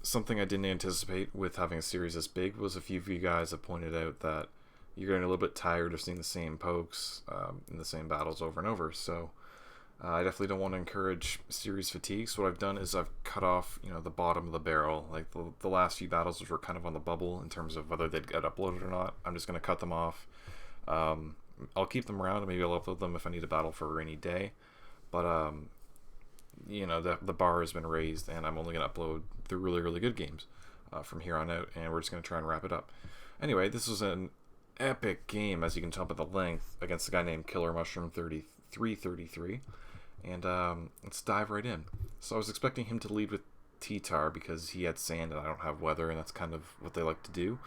something I didn't anticipate with having a series this big was a few of you guys have pointed out that you're getting a little bit tired of seeing the same pokes in the same battles over and over. So I definitely don't want to encourage series fatigue. So what I've done is I've cut off, the bottom of the barrel. Like the last few battles which were kind of on the bubble in terms of whether they'd get uploaded or not. I'm just going to cut them off. I'll keep them around and maybe I'll upload them if I need a battle for a rainy day. But the bar has been raised, and I'm only going to upload the really, really good games from here on out, and we're just going to try and wrap it up. Anyway, this was an epic game, as you can tell by the length, against a guy named TheKillerMushroom333, and let's dive right in. So I was expecting him to lead with T-Tar because he had sand and I don't have weather, and that's kind of what they like to do.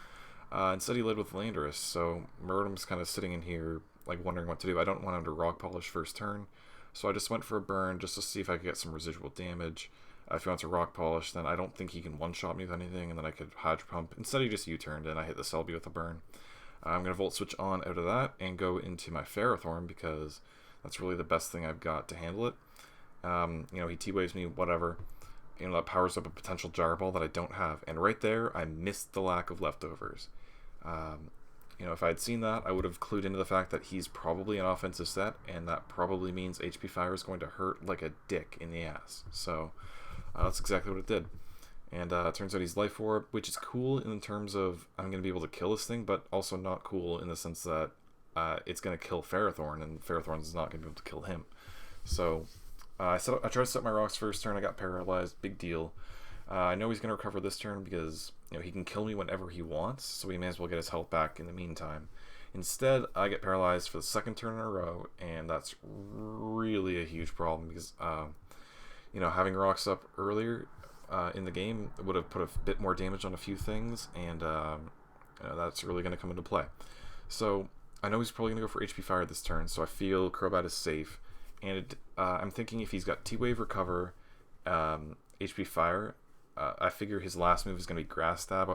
Instead, he led with Landorus, so Murdom's kind of sitting in here, like, wondering what to do. I don't want him to Rock Polish first turn, so I just went for a burn just to see if I could get some residual damage. If he wants a Rock Polish, then I don't think he can one-shot me with anything, and then I could Hydro Pump. Instead, he just U-turned, and I hit the Selby with a burn. I'm going to Volt Switch on out of that and go into my Ferrothorn, because that's really the best thing I've got to handle it. He T-Waves me, whatever. That powers up a potential Gyro Ball that I don't have. And right there, I missed the lack of leftovers. If I had seen that, I would have clued into the fact that he's probably an offensive set, and that probably means HP Fire is going to hurt like a dick in the ass. So that's exactly what it did. And it turns out he's Life Orb, which is cool in terms of I'm going to be able to kill this thing, but also not cool in the sense that it's going to kill Ferrothorn, and Ferrothorn is not going to be able to kill him. So I tried to set my rocks first turn. I got paralyzed. Big deal. I know he's going to recover this turn because he can kill me whenever he wants, so he may as well get his health back in the meantime. Instead, I get paralyzed for the second turn in a row, and that's really a huge problem because having rocks up earlier in the game would have put a bit more damage on a few things, and that's really going to come into play. So I know he's probably going to go for HP Fire this turn, so I feel Crobat is safe. And I'm thinking if he's got T-Wave Recover, HP Fire, I figure his last move is going to be Grass Stab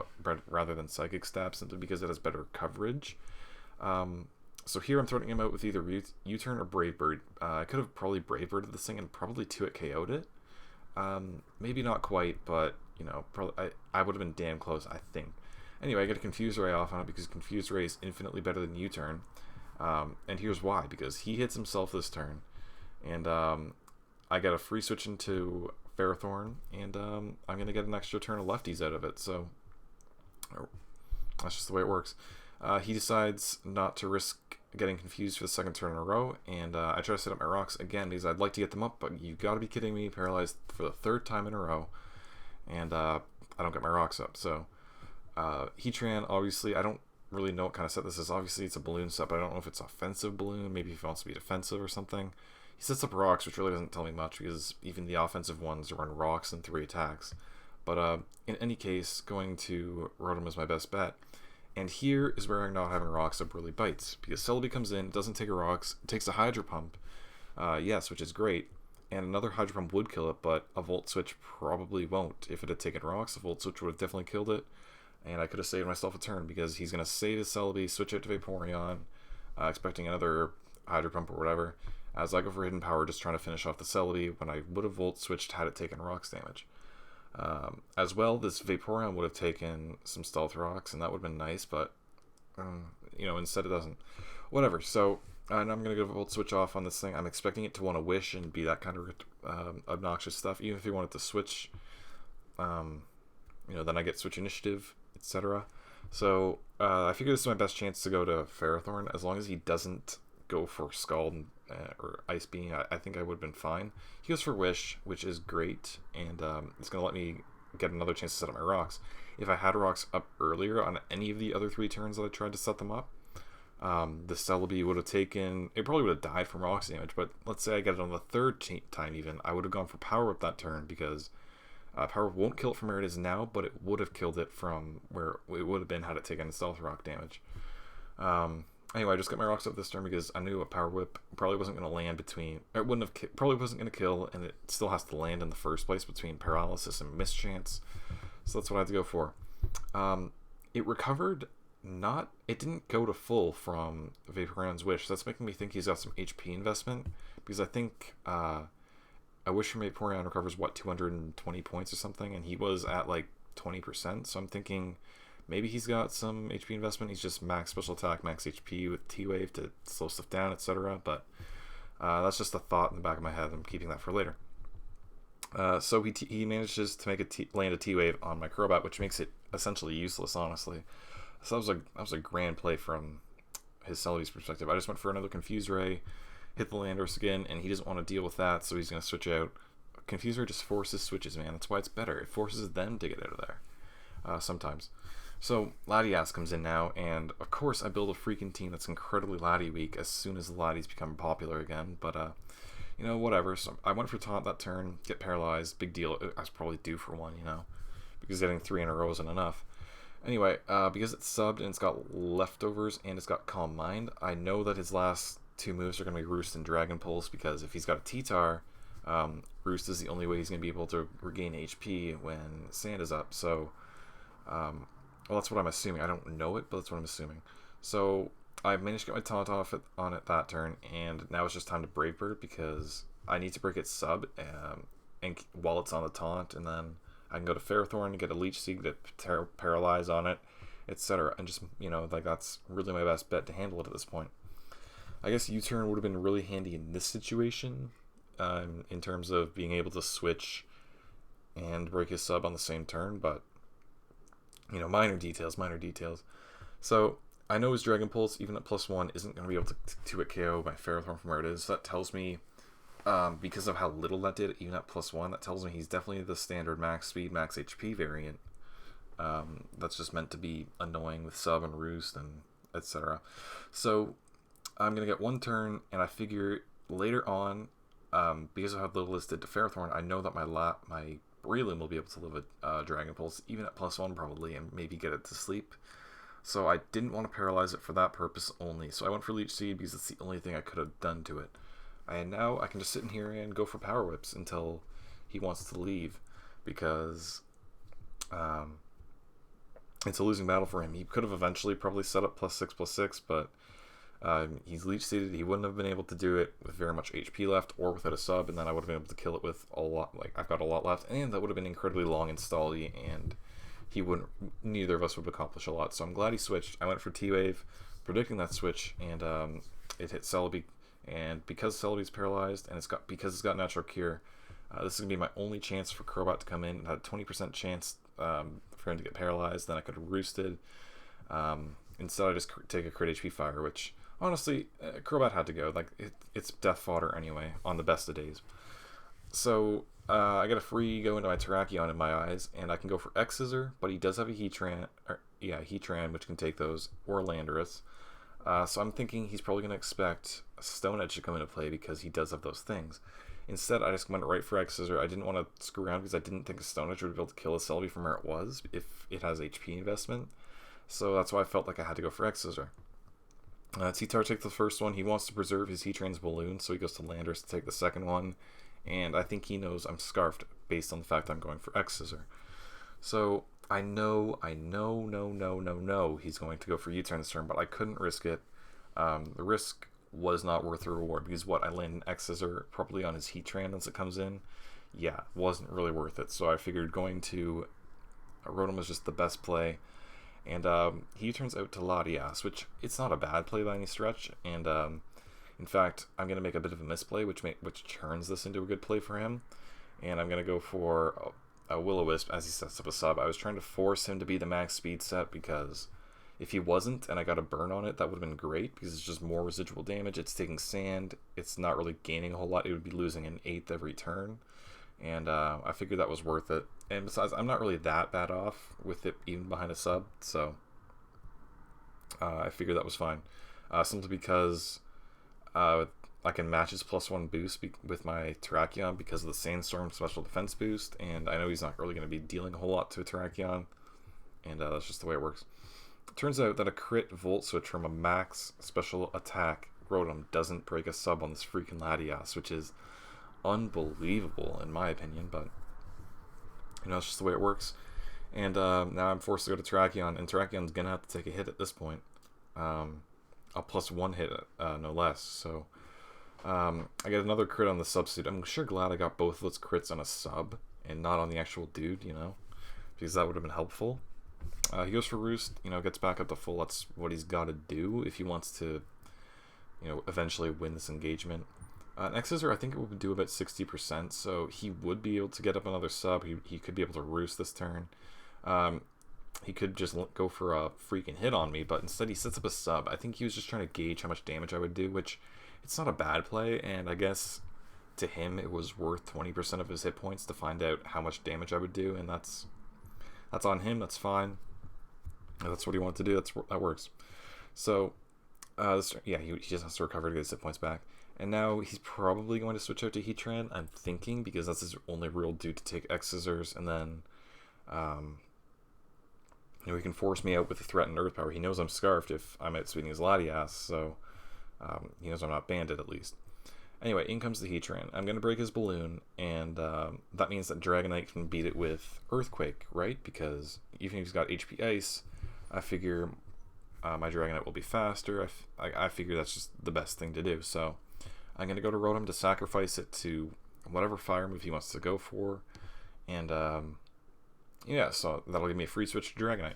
rather than Psychic Stab, simply because it has better coverage. So here I'm throwing him out with either U-Turn or Brave Bird. I could have probably Brave Birded this thing and probably 2-hit KO'd it. Maybe not quite, but probably I would have been damn close, I think. Anyway, I get a Confuse Ray off on it because Confuse Ray is infinitely better than U-Turn. And here's why: because he hits himself this turn, and I get a free switch into Ferrothorn, and I'm going to get an extra turn of lefties out of it, so that's just the way it works. He decides not to risk getting confused for the second turn in a row, and I try to set up my rocks again because I'd like to get them up, but you got to be kidding me, paralyzed for the third time in a row, and I don't get my rocks up. So Heatran, obviously, I don't really know what kind of set this is. Obviously, it's a balloon set, but I don't know if it's offensive balloon, maybe if he wants to be defensive or something. He sets up rocks, which really doesn't tell me much because even the offensive ones run rocks and 3 attacks. But in any case, going to Rotom is my best bet. And here is where not having rocks up really bites, because Celebi comes in, doesn't take a rocks, takes a Hydro Pump, yes, which is great, and another Hydro Pump would kill it, but a Volt Switch probably won't. If it had taken rocks, a Volt Switch would have definitely killed it, and I could have saved myself a turn, because he's going to save his Celebi, switch out to Vaporeon, expecting another Hydro Pump or whatever, as I go for Hidden Power, just trying to finish off the Celebi, when I would have Volt Switched had it taken rocks damage. As well, this Vaporeon would have taken some Stealth Rocks, and that would have been nice, but, instead it doesn't. Whatever, so, and I'm going to go Volt Switch off on this thing. I'm expecting it to want to Wish and be that kind of obnoxious stuff, even if you want it to Switch, then I get Switch Initiative, etc. So, I figure this is my best chance to go to Ferrothorn, as long as he doesn't go for Scald or Ice Beam. I think I would have been fine. He goes for Wish, which is great, and it's going to let me get another chance to set up my rocks. If I had rocks up earlier on any of the other 3 turns that I tried to set them up, the Celebi would have taken, it probably would have died from rocks damage, but let's say I get it on the third time even, I would have gone for Power Whip that turn, because Power Whip won't kill it from where it is now, but it would have killed it from where it would have been had it taken Stealth Rock damage. Anyway, I just got my rocks up this turn because I knew a Power Whip probably wasn't going to land between, or it wouldn't have, probably wasn't going to kill, and it still has to land in the first place between Paralysis and Mischance. So that's what I had to go for. It recovered, it didn't go to full from Vaporeon's Wish. That's making me think he's got some HP investment, because I think a Wish from Vaporeon recovers, 220 points or something, and he was at like 20%, so I'm thinking maybe he's got some HP investment. He's just max special attack, max HP with T-Wave to slow stuff down, etc. But that's just a thought in the back of my head. I'm keeping that for later. So he manages to make land a T-Wave on my Crobat, which makes it essentially useless, honestly. So that was a grand play from his Celebi's perspective. I just went for another Confuse Ray, hit the Landorus again, and he doesn't want to deal with that, so he's going to switch out. Confuse Ray just forces switches, man. That's why it's better. It forces them to get out of there sometimes. So Latias comes in now, and of course I build a freaking team that's incredibly Lati weak as soon as the Latias become popular again, but you know, whatever. So I went for taunt that turn, get paralyzed, big deal. I was probably due for one, you know, because getting 3 in a row isn't enough. Anyway, because it's subbed and it's got leftovers and it's got Calm Mind, I know that his last 2 moves are going to be Roost and Dragon Pulse, because if he's got a T-Tar, Roost is the only way he's going to be able to regain HP when Sand is up. So, well, that's what I'm assuming. I don't know it, but that's what I'm assuming. So I managed to get my taunt off on it that turn, and now it's just time to Brave Bird, because I need to break its sub and while it's on the taunt, and then I can go to Ferrothorn and get a Leech Seed to paralyze on it, etc. And just, you know, like, that's really my best bet to handle it at this point. I guess U-turn would have been really handy in this situation, in terms of being able to switch and break his sub on the same turn, but, you know, minor details. So I know his Dragon Pulse, even at +1, isn't going to be able to hit KO my Ferrothorn from where it is. So that tells me, because of how little that did, even at +1, that tells me he's definitely the standard max speed, max HP variant. That's just meant to be annoying with sub and roost and etc. So I'm going to get 1 turn, and I figure later on, because of how little this did to Ferrothorn, I know that my Breloom will be able to live a Dragon Pulse, even at +1 probably, and maybe get it to sleep. So I didn't want to paralyze it for that purpose only. So I went for Leech Seed because it's the only thing I could have done to it. And now I can just sit in here and go for Power Whips until he wants to leave, because it's a losing battle for him. He could have eventually probably set up +6/+6, but he's Leech Seeded. He wouldn't have been able to do it with very much HP left or without a sub, and then I would have been able to kill it with a lot. Like, I've got a lot left, and that would have been incredibly long install-y, and neither of us would accomplish a lot. So I'm glad he switched. I went for T-Wave, predicting that switch, and it hit Celebi. And because Celebi's paralyzed, and because it's got Natural Cure, this is going to be my only chance for Crobat to come in. It had a 20% chance for him to get paralyzed, then I could have roosted. Instead, I just take a crit HP fire, which, honestly, Crobat had to go. Like, it's death fodder anyway, on the best of days. So I get a free go into my Terrakion in my eyes, and I can go for X-Scissor, but he does have a Heatran, which can take those, or Landorus. So I'm thinking he's probably going to expect Stone Edge to come into play because he does have those things. Instead, I just went right for X-Scissor. I didn't want to screw around because I didn't think a Stone Edge would be able to kill a Celebi from where it was if it has HP investment. So that's why I felt like I had to go for X-Scissor. T-Tar takes the first one. He wants to preserve his Heatran's balloon, so he goes to Landorus to take the second one. And I think he knows I'm scarfed based on the fact I'm going for X-Scissor. So I know he's going to go for U-turn this turn, but I couldn't risk it. The risk was not worth the reward, because I land an X-Scissor probably on his Heatran as it comes in. Yeah, wasn't really worth it. So I figured going to Rotom was just the best play. And he turns out to Latias, which it's not a bad play by any stretch. And in fact, I'm going to make a bit of a misplay, which turns this into a good play for him. And I'm going to go for a Will-O-Wisp as he sets up a sub. I was trying to force him to be the max speed set, because if he wasn't and I got a burn on it, that would have been great, because it's just more residual damage. It's taking sand. It's not really gaining a whole lot. It would be losing an 1/8 every turn. And I figured that was worth it. And besides, I'm not really that bad off with it even behind a sub, so I figured that was fine. Simply because I can match his +1 boost with my Terrakion because of the Sandstorm special defense boost, and I know he's not really going to be dealing a whole lot to a Terrakion, and that's just the way it works. It turns out that a crit Volt Switch from a max special attack Rotom doesn't break a sub on this freaking Latias, which is unbelievable in my opinion, but you know, it's just the way it works. And now I'm forced to go to Terrakion, and Terrakion's gonna have to take a hit at this point. A +1 hit, no less. So I get another crit on the substitute. I'm sure glad I got both of those crits on a sub and not on the actual dude, you know, because that would have been helpful. He goes for Roost, gets back up to full. That's what he's got to do if he wants to, eventually win this engagement. X-Scissor, I think it would do about 60%, so he would be able to get up another sub. He could be able to Roost this turn. He could just go for a freaking hit on me, but instead he sets up a sub. I think he was just trying to gauge how much damage I would do, which it's not a bad play, and I guess to him it was worth 20% of his hit points to find out how much damage I would do, and that's on him. That's fine. That's what he wanted to do. That works. So, he just has to recover to get his hit points back. And now he's probably going to switch out to Heatran, I'm thinking, because that's his only real dude to take X-Scissors, and then, he can force me out with the threatened Earth Power. He knows I'm Scarfed if I'm outspeeding his Latias, so he knows I'm not Banded at least. Anyway, in comes the Heatran. I'm going to break his Balloon, and that means that Dragonite can beat it with Earthquake, right? Because even if he's got HP Ice, I figure my Dragonite will be faster. I figure that's just the best thing to do. So I'm going to go to Rotom to sacrifice it to whatever fire move he wants to go for. And so that'll give me a free switch to Dragonite.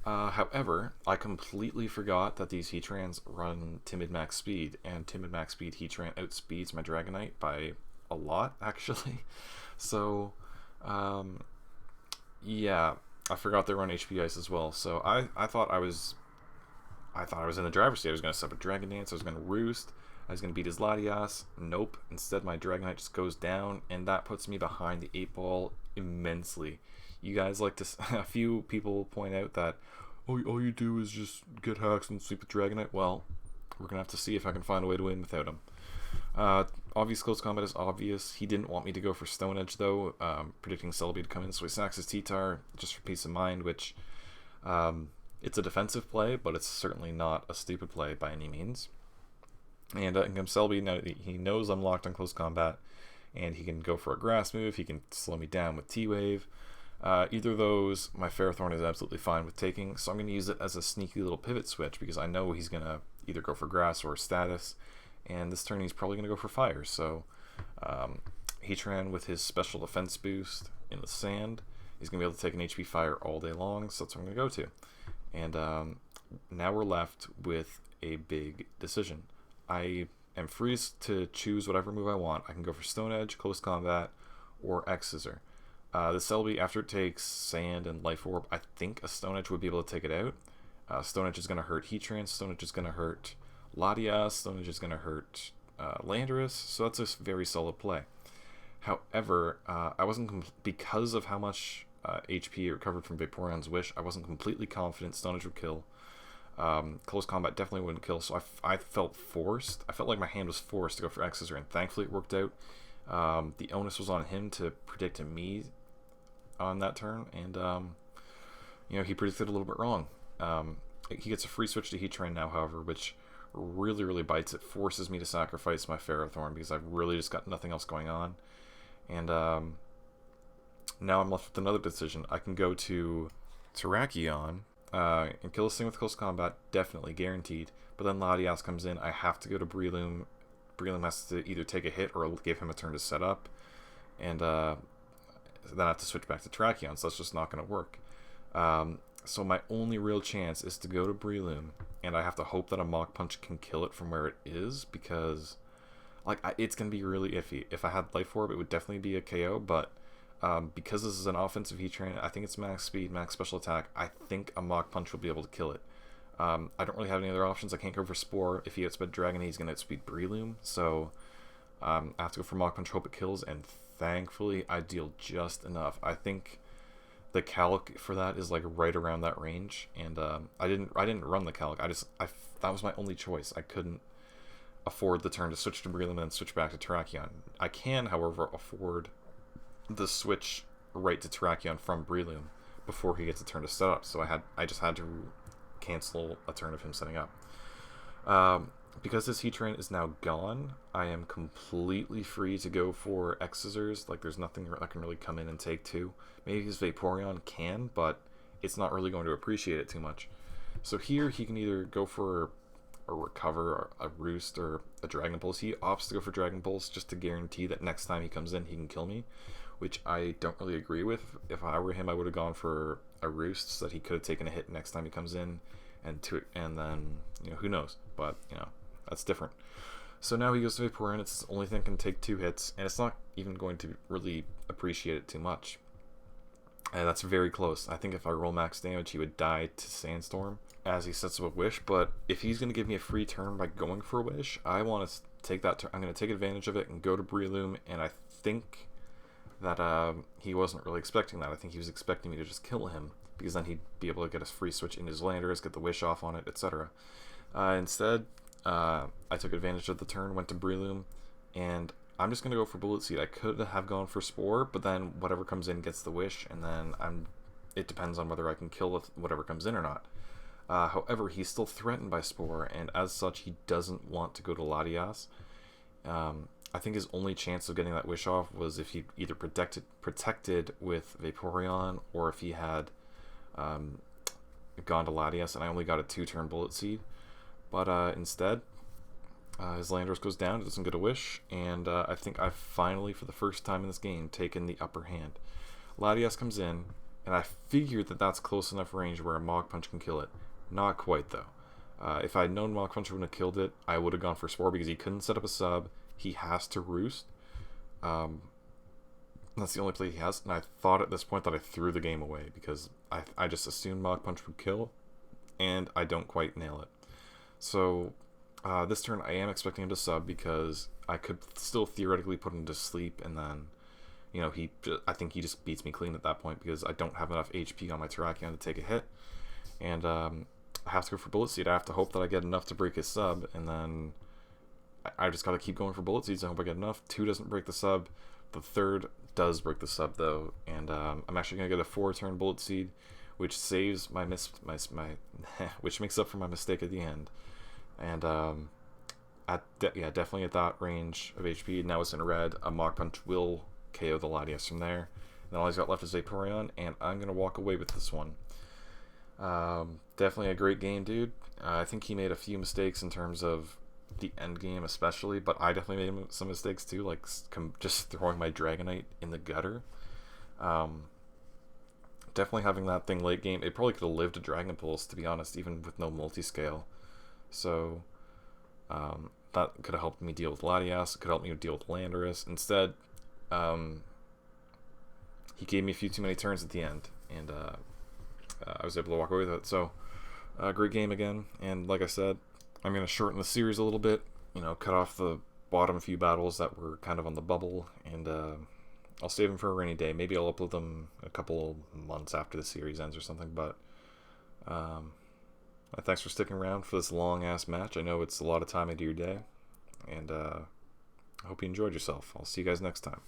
However, I completely forgot that these Heatrans run Timid Max Speed, and Timid Max Speed Heatran outspeeds my Dragonite by a lot, actually. So, I forgot they run HP Ice as well. So I thought I was in the driver's seat. I was going to set up a Dragon Dance. I was going to Roost. I was going to beat his Latias. Nope. Instead, my Dragonite just goes down, and that puts me behind the 8-ball immensely. You guys like to... A few people point out that all you do is just get hacks and sweep with Dragonite. Well, we're going to have to see if I can find a way to win without him. Obvious close combat is obvious. He didn't want me to go for Stone Edge, though, predicting Celebi to come in, so he sacks his T-Tar just for peace of mind, which... it's a defensive play, but it's certainly not a stupid play by any means. And in comes Celebi. Now he knows I'm locked on close combat, and he can go for a Grass move. He can slow me down with T-Wave. Either of those, my Ferrothorn is absolutely fine with taking, so I'm going to use it as a sneaky little pivot switch, because I know he's going to either go for Grass or Status, and this turn he's probably going to go for Fire. So Heatran with his special defense boost in the sand, he's going to be able to take an HP Fire all day long, so that's what I'm going to go to. And now we're left with a big decision. I am free to choose whatever move I want. I can go for Stone Edge, Close Combat, or X-Scissor. The Celebi, after it takes Sand and Life Orb, I think a Stone Edge would be able to take it out. Stone Edge is going to hurt Heatran, Stone Edge is going to hurt Latias, Stone Edge is going to hurt Landorus, so that's a very solid play. However, I wasn't because of how much HP it recovered from Vaporeon's Wish, I wasn't completely confident Stone Edge would kill. Close Combat definitely wouldn't kill, so I felt forced. I felt like my hand was forced to go for X-Scissor, and thankfully it worked out. The onus was on him to predict me on that turn, and he predicted a little bit wrong. He gets a free switch to Heatran now, however, which really bites. It forces me to sacrifice my Ferrothorn because I've really just got nothing else going on. And now I'm left with another decision. I can go to Terrakion and kill this thing with close combat, definitely guaranteed. But then Latias comes in. I have to go to Breloom. Breloom has to either take a hit or give him a turn to set up, and then I have to switch back to Terrakion, so that's just not going to work. So my only real chance is to go to Breloom, and I have to hope that a Mach Punch can kill it from where it is, because it's going to be really iffy. If I had Life Orb, it would definitely be a KO, but because this is an offensive Heatran, I think it's max speed, max special attack, I think a Mach Punch will be able to kill it. I don't really have any other options. I can't go for Spore. If he outspeed Dragonite, he's going to outspeed Breloom, so I have to go for Mach Punch, hope it kills, and thankfully I deal just enough. I think the calc for that is right around that range, and I didn't run the calc. That was my only choice. I couldn't afford the turn to switch to Breloom and then switch back to Terrakion. I can, however, afford the switch right to Terrakion from Breloom before he gets a turn to set up, so I just had to cancel a turn of him setting up. Because this Heatran is now gone, I am completely free to go for X-Scissors. There's nothing I can really come in and take two. Maybe his Vaporeon can, but it's not really going to appreciate it too much. So here he can either go for a Recover, a Roost, or a Dragon Pulse. He opts to go for Dragon Pulse just to guarantee that next time he comes in he can kill me, which I don't really agree with. If I were him, I would have gone for a roost so that he could have taken a hit next time he comes in, and then, you know, who knows? But, you know, that's different. So now he goes to Vaporeon. It's the only thing that can take 2 hits, and it's not even going to really appreciate it too much. And that's very close. I think if I roll max damage, he would die to Sandstorm as he sets up a Wish. But if he's going to give me a free turn by going for a Wish, I want to take that turn. I'm going to take advantage of it and go to Breloom. And I think that he wasn't really expecting that. I think he was expecting me to just kill him, because then he'd be able to get a free switch in his Landorus, get the Wish off on it, etc. Instead, I took advantage of the turn, went to Breloom, and I'm just going to go for Bullet Seed. I could have gone for Spore, but then whatever comes in gets the Wish, and then it depends on whether I can kill whatever comes in or not. However, he's still threatened by Spore, and as such, he doesn't want to go to Latias. I think his only chance of getting that Wish off was if he either protected with Vaporeon, or if he had gone to Latias, and I only got a 2-turn Bullet Seed. But instead, his Landorus goes down, it doesn't get a Wish, and I think I've finally, for the first time in this game, taken the upper hand. Latias comes in, and I figured that that's close enough range where a Mach Punch can kill it. Not quite, though. If I had known Mach Punch wouldn't have killed it, I would have gone for Spore, because he couldn't set up a sub. He has to Roost. That's the only play he has, and I thought at this point that I threw the game away, because I just assumed Mach Punch would kill, and I don't quite nail it. So this turn I am expecting him to sub, because I could still theoretically put him to sleep, and then, you know, I think he just beats me clean at that point, because I don't have enough HP on my Terrakion to take a hit, and I have to go for Bullet Seed. I have to hope that I get enough to break his sub, and then I just gotta keep going for Bullet Seeds. I hope I get enough. 2 doesn't break the sub. The 3rd does break the sub, though, and I'm actually gonna get a 4-turn Bullet Seed, which saves my which makes up for my mistake at the end. And definitely at that range of HP. Now it's in red. A Mach Punch will KO the Latias from there. And then all he's got left is Vaporeon, and I'm gonna walk away with this one. Definitely a great game, dude. I think he made a few mistakes in terms of the end game, especially, but I definitely made some mistakes too, like just throwing my Dragonite in the gutter. Definitely having that thing late game. It probably could have lived a Dragon Pulse, to be honest, even with no multi-scale. So that could have helped me deal with Latias. It could help me deal with Landorus. Instead, he gave me a few too many turns at the end, and I was able to walk away with it. So great game again, and like I said, I'm going to shorten the series a little bit, you know, cut off the bottom few battles that were kind of on the bubble, and I'll save them for a rainy day. Maybe I'll upload them a couple months after the series ends or something, but thanks for sticking around for this long-ass match. I know it's a lot of time into your day, and I hope you enjoyed yourself. I'll see you guys next time.